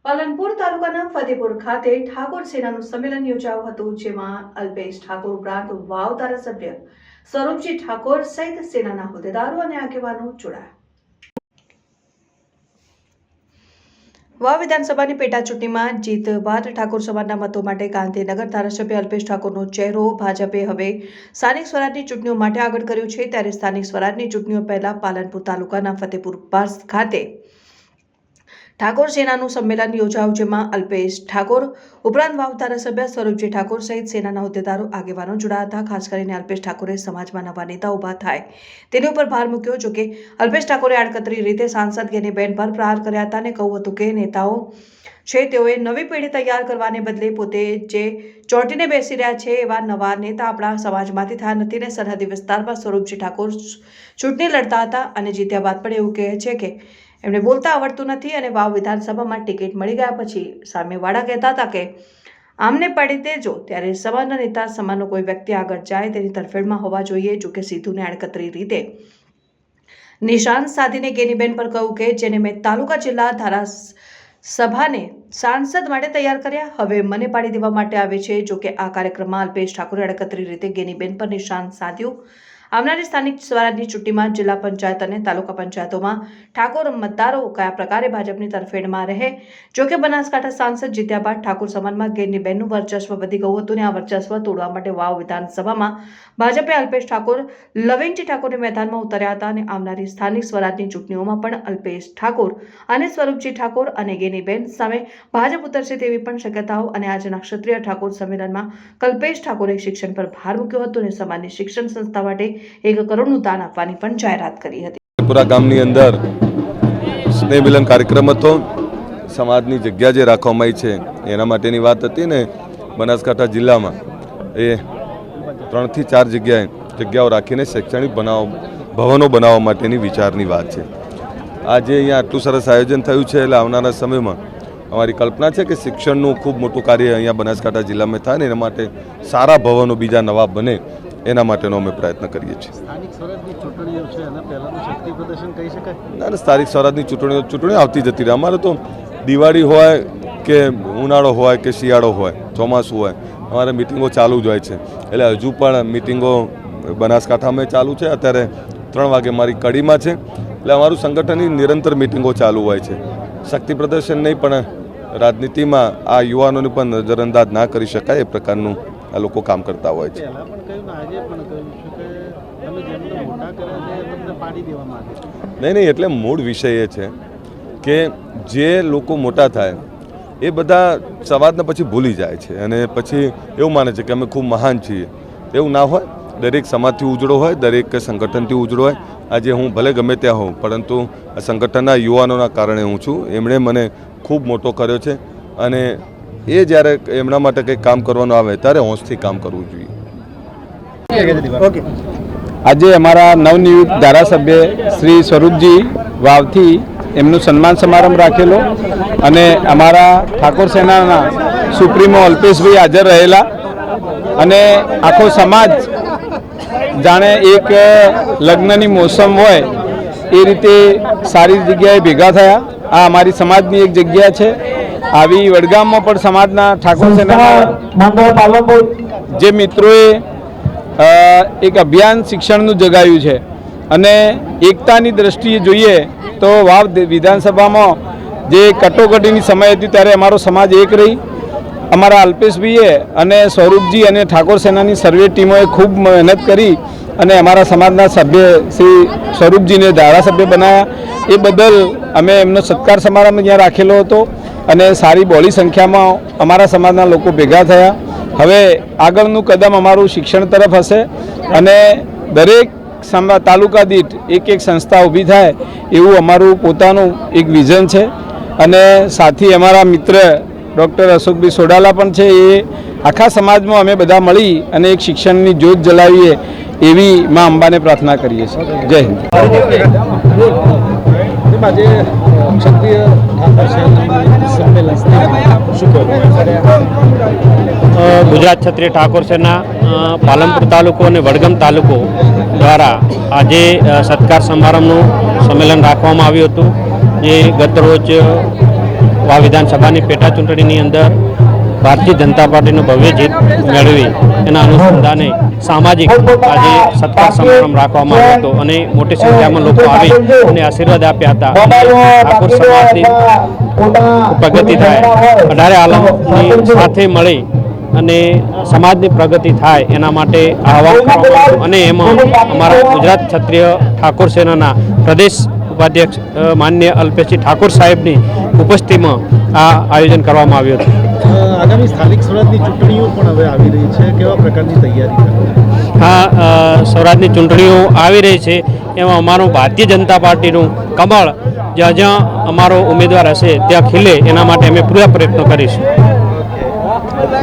પાલનપુર તાલુકાના ફતેપુર ખાતે ઠાકોર સેનાનું સંમેલન યોજાયું હતું, જેમાં અલ્પેશ ઠાકોર ઉપરાંત વાવ ધારાસભ્ય સ્વરૂપજી ઠાકોર સહિત સેનાના હોદ્દેદારો અને આગેવાનો જોડાયા. વાવ વિધાનસભાની પેટા ચૂંટણીમાં જીત બાદ ઠાકોર સમાજના મતો માટે ગાંધીનગર ધારાસભ્ય અલ્પેશ ઠાકોરનો ચહેરો ભાજપે હવે સ્થાનિક સ્વરાજની ચૂંટણીઓ માટે આગળ કર્યો છે. ત્યારે સ્થાનિક સ્વરાજની ચૂંટણીઓ પહેલા પાલનપુર તાલુકાના ફતેપુર ખાતે ઠાકોર સેનાનું સંમેલન યોજાયું, જેમાં અલ્પેશ ઠાકોર ઉપરાંત વાવ ધારાસભ્ય સ્વરૂપજી ઠાકોર સહિત સેનાના હોદ્દેદારો આગેવાનો જોડાયા હતા. ખાસ કરીને અલ્પેશ ઠાકોરે સમાજમાં નવા નેતા ઉભા થાય તેની ઉપર ભાર મૂક્યો. જોકે અલ્પેશ ઠાકોરે આડકતરી રીતે સાંસદ ગેનીબેન પર પ્રહાર કર્યા હતા અને કહ્યું હતું કે નેતાઓ છે તેઓએ નવી પેઢી તૈયાર કરવાને બદલે પોતે જે ચોંટીને બેસી રહ્યા છે એવા નવા નેતા આપણા સમાજમાંથી થયા નથી ને સરહદી વિસ્તારમાં સ્વરૂપજી ઠાકોર ચૂંટણી લડતા હતા અને જીત્યા બાદ પણ એવું કહે છે કે એમને બોલતા આવડતું નથી અને વાવ વિધાનસભામાં ટિકિટ મળી ગયા પછી સામેવાળા કહેતા હતા કે આમને પાડી દેજો. ત્યારે સમાજના નેતા સમાજનો કોઈ વ્યક્તિ આગળ જાય તેની તરફેણમાં હોવા જોઈએ. જોકે સીધું ને આડકતરી રીતે નિશાન સાધીને ગેનીબેન પર કહ્યું કે જેને મેં તાલુકા જિલ્લા ધારાસભાને સાંસદ માટે તૈયાર કર્યા, હવે મને પાડી દેવા માટે આવે છે. જોકે આ કાર્યક્રમમાં અલ્પેશ ઠાકોરે આડકતરી રીતે ગેનીબેન પર નિશાન સાધ્યું. આવનારી સ્થાનિક સ્વરાજની ચૂંટણીમાં જિલ્લા પંચાયત અને તાલુકા પંચાયતોમાં ઠાકોર મતદારો કયા પ્રકારે ભાજપની તરફેણમાં રહે. જોકે બનાસકાંઠા સાંસદ જીત્યા બાદ ઠાકોર સમાજમાં ગેનીબેનનું વર્ચસ્વ વધી ગયું હતું અને આ વર્ચસ્વ તોડવા માટે વાવ વિધાનસભામાં ભાજપે અલ્પેશ ઠાકોર લવિંગજી ઠાકોરને મેદાનમાં ઉતર્યા હતા અને આવનારી સ્થાનિક સ્વરાજની ચૂંટણીઓમાં પણ અલ્પેશ ઠાકોર અને સ્વરૂપજી ઠાકોર અને ગેનીબેન સામે ભાજપ ઉતરશે તેવી પણ શક્યતાઓ. અને આજના ક્ષત્રિય ઠાકોર સંમેલનમાં કલ્પેશ ઠાકોરે શિક્ષણ પર ભાર મૂક્યો હતો અને સમાજની શિક્ષણ સંસ્થા માટે 1 કરોડનું દાન આપવાની પણ જાહેરાત કરી હતી. પૂરા ગામની અંદર સ્નેહ મિલન કાર્યક્રમ હતો. સમાજની જગ્યા જે રાખવામાં આવી છે એના માટેની વાત હતી ને બનાસકાંઠા જિલ્લામાં એ 3 થી 4 જગ્યાઓ રાખીને શૈક્ષણિક ભવનો બનાવવા માટેની વિચારની વાત છે. આજે અહીંયા આટલું સરસ આયોજન થયું છે એટલે આવનારા સમયમાં અમારી કલ્પના છે કે શિક્ષણનું ખૂબ મોટું કાર્ય અહીંયા બનાસકાંઠા જિલ્લામાં થાય ને એના માટે સારા ભવનો બીજા નવા બને એના માટેનો અમે પ્રયત્ન કરીએ છીએ. સ્થાનિક સ્વરાજની ચૂંટણીઓ છે અને પહેલાંનું શક્તિ પ્રદર્શન કહી શકાય? ના, સ્થાનિક સ્વરાજની ચૂંટણીઓ આવતી જતી રહે. અમારે તો દિવાળી હોય કે ઉનાળો હોય કે શિયાળો હોય ચોમાસું હોય અમારે મિટિંગો ચાલુ જ હોય છે. એટલે હજુ પણ મિટિંગો બનાસકાંઠામાં ચાલુ છે. અત્યારે 3 વાગે મારી કડીમાં છે. એટલે અમારું સંગઠનની નિરંતર મિટિંગો ચાલુ હોય છે. શક્તિ પ્રદર્શન નહીં પણ રાજનીતિમાં આ યુવાનોને પણ નજરઅંદાજ ના કરી શકાય એ પ્રકારનું આ લોકો કામ કરતા હોય છે. નહીં, એટલે મૂળ વિષય એ છે કે જે લોકો મોટા થાય એ બધા સમાજને પછી ભૂલી જાય છે અને પછી એવું માને છે કે અમે ખૂબ મહાન છીએ. એવું ના હોય. દરેક સમાજથી ઉજળો હોય, દરેક સંગઠનથી ઉજળો હોય. આજે હું ભલે ગમે ત્યાં હોઉં પરંતુ આ સંગઠનના યુવાનોના કારણે હું છું. એમણે મને ખૂબ મોટો કર્યો છે અને એ જ્યારે એમના માટે કંઈક કામ કરવાનું આવે ત્યારે હોંશથી કામ કરવું જોઈએ. આજે અમારા નવનિયુક્ત ધારાસભ્ય શ્રી સ્વરૂપજી વાવથી એમનું સન્માન સમારંભ રાખેલો અને અમારા ઠાકોર સેનાના સુપ્રીમો અલ્પેશભાઈ હાજર રહેલા અને આખો સમાજ જાણે એક લગ્નની મોસમ હોય એ રીતે સારી જગ્યાએ ભેગા થયા. આ અમારી સમાજની એક જગ્યા છે. આવી વડગામમાં પણ સમાજના ઠાકોર સેનાના જે મિત્રોએ એક અભિયાન શિક્ષણનું જગાવ્યું છે અને એકતાની દ્રષ્ટિએ જોઈએ તો વાવ વિધાનસભામાં જે કટોકટીની સમય હતી ત્યારે અમારો સમાજ એક રહી. અમારા અલ્પેશભાઈએ અને સ્વરૂપજી અને ઠાકોર સેનાની સર્વે ટીમોએ ખૂબ મહેનત કરી અને અમારા સમાજના સભ્ય શ્રી સ્વરૂપજીને ધારાસભ્ય બનાવ્યા. એ બદલ અમે એમનો સત્કાર સમારંભ ત્યાં રાખેલો હતો અને સારી બહોળી સંખ્યામાં અમારા સમાજના લોકો ભેગા થયા. હવે આગળનું કદમ અમારું શિક્ષણ તરફ હશે અને દરેક તાલુકા દીઠ એક સંસ્થા ઊભી થાય એવું અમારું પોતાનું એક વિઝન છે. અને સાથી અમારા મિત્ર ડૉક્ટર અશોકભાઈ સોડાલા પણ છે. એ આખા સમાજમાં અમે બધા મળી અને એક શિક્ષણની જ્યોત જલાવીએ એવી મા અંબાને પ્રાર્થના કરીએ છીએ. જય હિન્દ. આજે ક્ષત્રિય ગુજરાત ક્ષત્રિય ઠાકોર સેના પાલનપુર તાલુકો અને વડગામ તાલુકો દ્વારા આજે સત્કાર સમારંભનું સંમેલન રાખવામાં આવ્યું હતું, જે ગત રોજ વાવ વિધાનસભાની પેટા ચૂંટણીની અંદર ભારતીય જનતા પાર્ટીનું ભવ્ય જીત મેળવી એના અનુસંધાને સામાજિક આજે સત્કાર સમારંભ રાખવામાં આવ્યો હતો અને મોટી સંખ્યામાં લોકો આવી અને આશીર્વાદ આપ્યા હતા. ઠાકોર સમાજની પ્રગતિ થાય, 18 આલમની સાથે મળી અને સમાજની પ્રગતિ થાય એના માટે આહવાન કરવામાં આવ્યું અને એમાં અમારા ગુજરાત ક્ષત્રિય ઠાકોર સેનાના પ્રદેશ ઉપાધ્યક્ષ માન્ય અલ્પેશજી ઠાકોર સાહેબની ઉપસ્થિતિમાં આ આયોજન કરવામાં આવ્યું હતું. આગામી સ્થાનિક સ્વરાજની ચૂંટણીઓ પણ હવે આવી રહી છે, કેવા પ્રકારની તૈયારી? હા, સ્વરાજની ચૂંટણીઓ આવી રહી છે એમાં અમારું ભારતીય જનતા પાર્ટીનું કમળ જ્યાં જ્યાં અમારો ઉમેદવાર હશે ત્યાં ખીલે એના માટે અમે પૂરા પ્રયત્નો કરીશું.